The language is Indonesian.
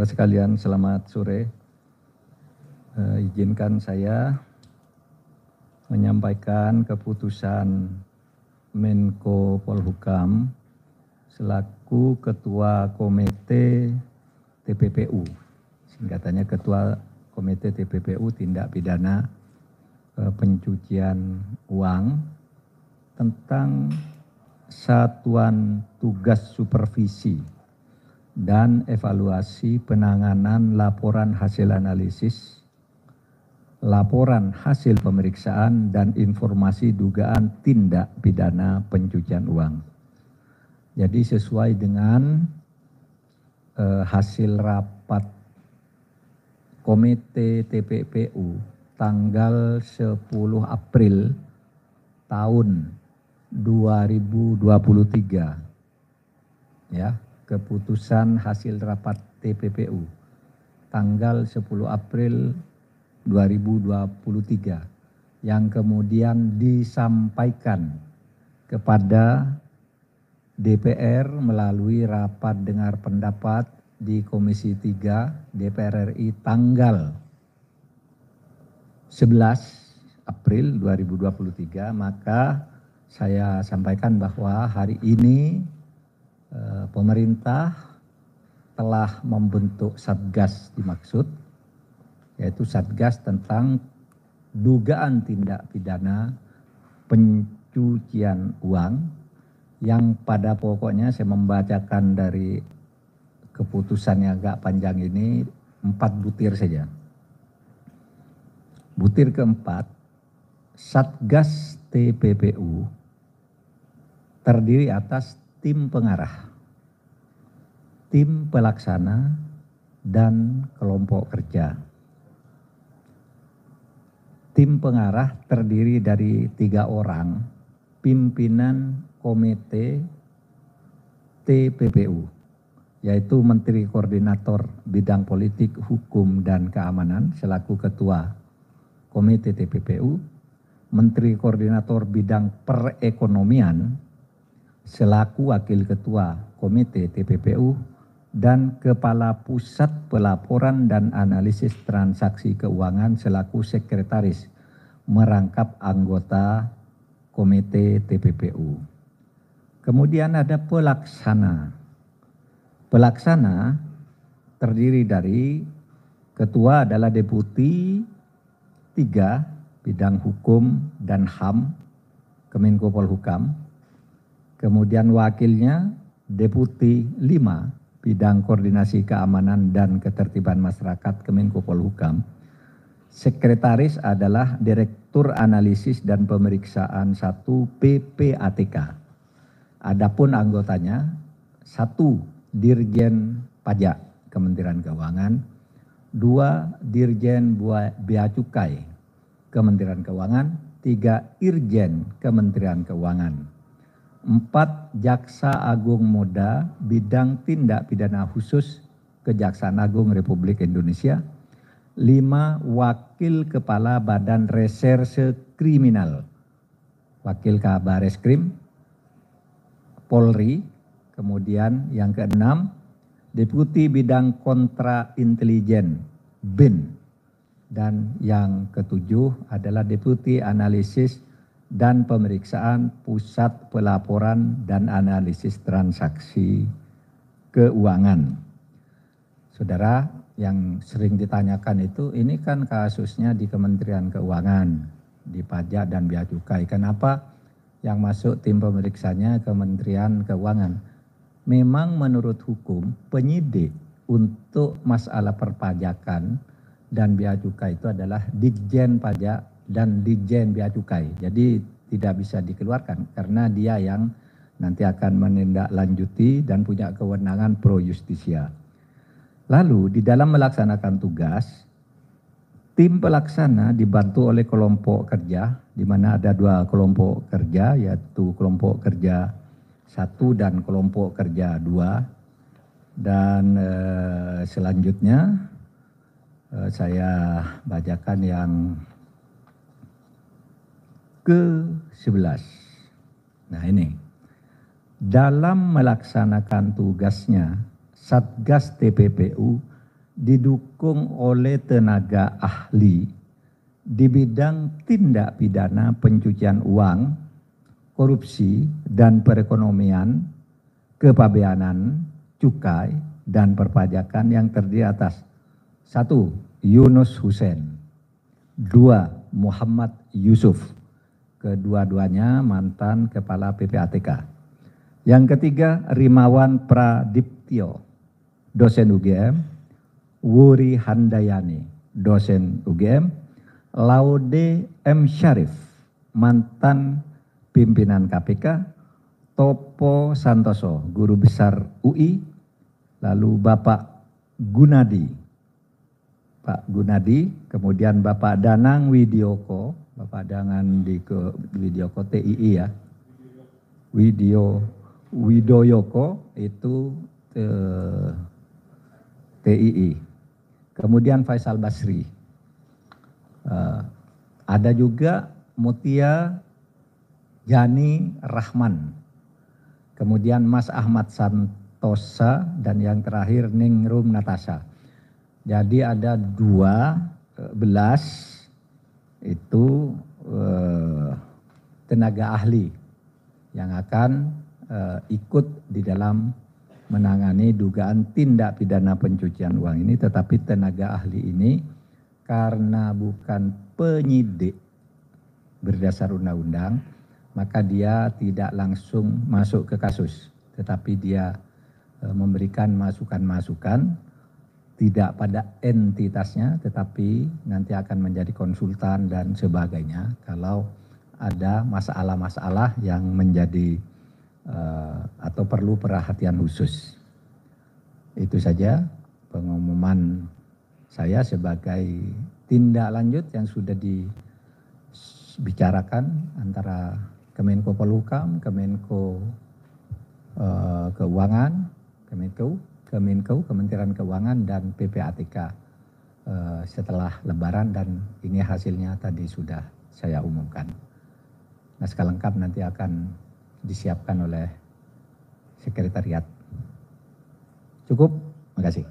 Saudara sekalian, selamat sore. Izinkan saya menyampaikan keputusan Menko Polhukam selaku Ketua Komite TPPU, singkatannya Ketua Komite TPPU Tindak Pidana Pencucian Uang, tentang Satuan Tugas Supervisi dan Evaluasi Penanganan Laporan Hasil Analisis, Laporan Hasil Pemeriksaan, dan Informasi Dugaan Tindak Pidana Pencucian Uang. Jadi sesuai dengan hasil rapat Komite TPPU tanggal 10 April tahun 2023, ya, keputusan hasil rapat TPPU tanggal 10 April 2023 yang kemudian disampaikan kepada DPR melalui rapat dengar pendapat di Komisi 3 DPR RI tanggal 11 April 2023, maka saya sampaikan bahwa hari ini pemerintah telah membentuk Satgas dimaksud, yaitu Satgas tentang dugaan tindak pidana pencucian uang, yang pada pokoknya saya membacakan dari keputusannya agak panjang ini 4 butir saja. Butir keempat, Satgas TPPU terdiri atas tim pengarah, tim pelaksana, dan kelompok kerja. Tim pengarah terdiri dari 3 orang pimpinan Komite TPPU, yaitu Menteri Koordinator Bidang Politik, Hukum, dan Keamanan selaku Ketua Komite TPPU, Menteri Koordinator Bidang Perekonomian selaku Wakil Ketua Komite TPPU, dan Kepala Pusat Pelaporan dan Analisis Transaksi Keuangan selaku Sekretaris merangkap anggota Komite TPPU. Kemudian ada pelaksana. Pelaksana terdiri dari ketua adalah Deputi 3 Bidang Hukum dan HAM Kemenko Polhukam. Kemudian wakilnya Deputi 5 Bidang Koordinasi Keamanan dan Ketertiban Masyarakat Kemenko Polhukam. Sekretaris adalah Direktur Analisis dan Pemeriksaan 1 PPATK. Adapun anggotanya 1 Dirjen Pajak Kementerian Keuangan, 2 Dirjen Bea Cukai Kementerian Keuangan, 3 Irjen Kementerian Keuangan, 4 Jaksa Agung Muda Bidang Tindak Pidana Khusus Kejaksaan Agung Republik Indonesia, 5 Wakil Kepala Badan Reserse Kriminal, Wakil Kabareskrim Polri, kemudian yang ke-6 Deputi Bidang Kontra Intelijen BIN, dan yang ke-7 adalah Deputi Analisis dan Pemeriksaan Pusat Pelaporan dan Analisis Transaksi Keuangan. Saudara, yang sering ditanyakan itu, ini kan kasusnya di Kementerian Keuangan, di Pajak dan Bea Cukai. Kenapa yang masuk tim pemeriksanya Kementerian Keuangan? Memang menurut hukum, penyidik untuk masalah perpajakan dan Bea Cukai itu adalah Ditjen Pajak dan Ditjen Bea Cukai. Jadi tidak bisa dikeluarkan karena dia yang nanti akan menindaklanjuti dan punya kewenangan pro justisia. Lalu di dalam melaksanakan tugas, tim pelaksana dibantu oleh kelompok kerja, di mana ada 2 kelompok kerja, yaitu kelompok kerja 1 dan kelompok kerja 2. Dan selanjutnya saya bacakan yang ke-11. Nah ini, dalam melaksanakan tugasnya, Satgas TPPU didukung oleh tenaga ahli di bidang tindak pidana pencucian uang, korupsi dan perekonomian, kepabeanan, cukai dan perpajakan yang terdiri atas 1. Yunus Hussein, 2. Muhammad Yusuf, kedua-duanya mantan kepala PPATK. Yang ketiga, Rimawan Pradiptyo, dosen UGM, Wuri Handayani, dosen UGM, Laude M. Syarif, mantan pimpinan KPK, Topo Santoso, guru besar UI, lalu Bapak Gunadi, Pak Gunadi, kemudian Bapak Danang Widioko, Bapak Danang Widioko TII ya, Widoyoko itu TII. Kemudian Faisal Basri. Ada juga Mutia Jani Rahman. Kemudian Mas Ahmad Santosa dan yang terakhir Ningrum Natasha. Jadi ada 12 itu tenaga ahli yang akan ikut di dalam menangani dugaan tindak pidana pencucian uang ini, tetapi tenaga ahli ini karena bukan penyidik berdasar undang-undang, maka dia tidak langsung masuk ke kasus, tetapi dia memberikan masukan-masukan, tidak pada entitasnya, tetapi nanti akan menjadi konsultan dan sebagainya kalau ada masalah-masalah yang menjadi atau perlu perhatian khusus. Itu saja pengumuman saya sebagai tindak lanjut yang sudah dibicarakan antara Kemenko Polhukam, Kemenko Keuangan, Kemenko, Kementerian Keuangan dan PPATK setelah Lebaran, dan ini hasilnya tadi sudah saya umumkan. Naskah lengkap nanti akan disiapkan oleh sekretariat. Cukup, makasih.